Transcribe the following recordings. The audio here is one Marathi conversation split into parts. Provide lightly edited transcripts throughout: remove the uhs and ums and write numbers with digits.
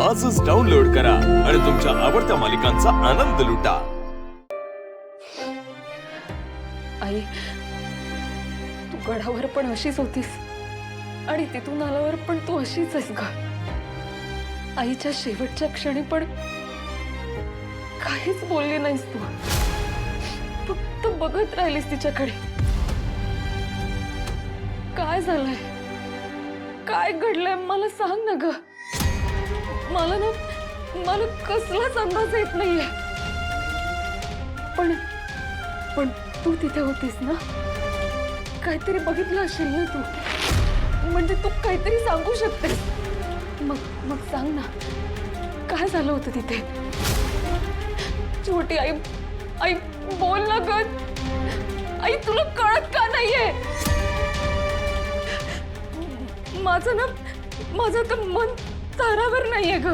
आजच डाउनलोड करा आणि तुमच्या आवडत्या मालिकांचा आनंद लुटा। आई, तू गडावर पण अशीच होतीस आणि तिथून आल्यावर पण तू अशीच आहेस ग। आईच्या शेवटच्या क्षणी पण काहीच बोलली नाहीस तू, फक्त बघत राहिलीस तिच्याकडे। काय झालंय, काय घडलंय मला सांग ना ग। मला कसलाच अंदाज येत नाहीये। पण तू तिथे होतीस ना, काहीतरी बघितलं असेल ना तू, म्हणजे तू काहीतरी सांगू शकतेस। मग सांग ना, काय झालं होतं तिथे? छोटी आई, आई बोल ना ग। आई तुला कळत का नाहीये? माझं तर मन तारावर नाहीये ग।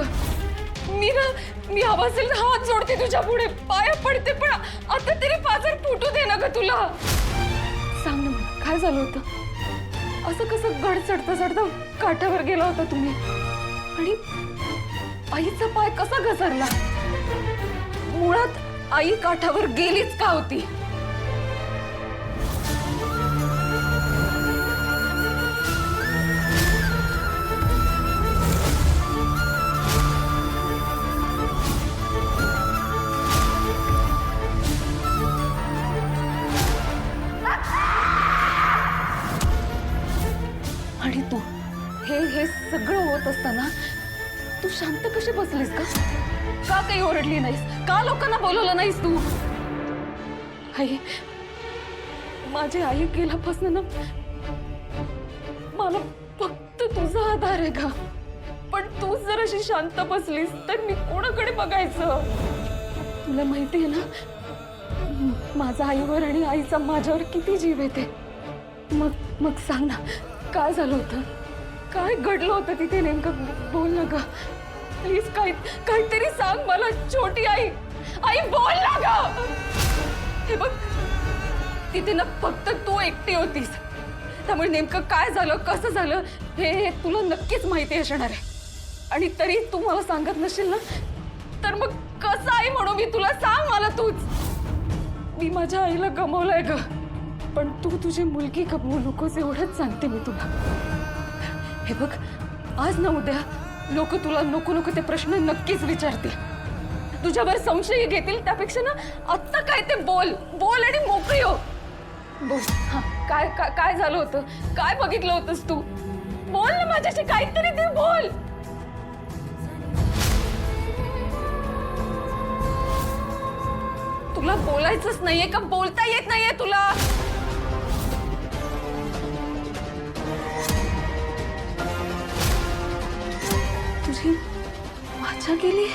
मी हवा असेल हात जोडते तुझ्या पुढे, पाया पडते, पण आता तरी पाजर फुटू दे ना ग तुला। सांग ना मला, काय झालं होतं? असं कसं गड चढता चढता काठावर गेला होता तुम्ही, आणि आईचा पाय कसा घसरला? मुळात आई काठावर गेलीच का होती? आणि तू हे सगळं होत असताना तू शांत कशी बसलीस का? का काही ओरडली नाहीस? का लोकांना बोलवलं नाहीस तू? आई, माझी आई गेल्यापासून ना मला फक्त तुझा आधार आहे का? पण तू जर अशी शांत बसलीस तर मी कोणाकडे बघायचं? तुला माहिती आहे ना, माझा आईवर आणि आईचा माझ्यावर किती जीव येते। मग सांग ना, काय झालं होतं? काय घडलं होतं तिथे नेमकं? बोल ना ग प्लीज, काहीतरी सांग मला। छोटी आई, आई बोल ना ग। हे बघ, तिथे ना फक्त तू एकटी होतीस, त्यामुळे नेमकं काय झालं, कसं झालं हे तुला नक्कीच माहिती असणार आहे। आणि तरी तू मला सांगत नसेल ना, तर मग कसं आई म्हणू मी तुला? सांग मला तूच। मी माझ्या आईला गमावलंय ग, पण तू तुझी मुलगी गमवू नकोस एवढंच सांगते मी तुला। हे बघ, आज ना उद्या लोक तुला नको नको ते प्रश्न नक्कीच विचारतील, तुझ्यावर संशय घेतील। त्यापेक्षा ना आत्ता काय ते बोल आणि मोकळी हो। बोल, हा, काय झालं होतं? काय बघितलं होतंस तू? बोल ना माझ्याशी, काहीतरी ते बोल। तुला बोलायचंच नाहीये का? बोलता येत नाहीये तुला? तुझी वाचा गेली?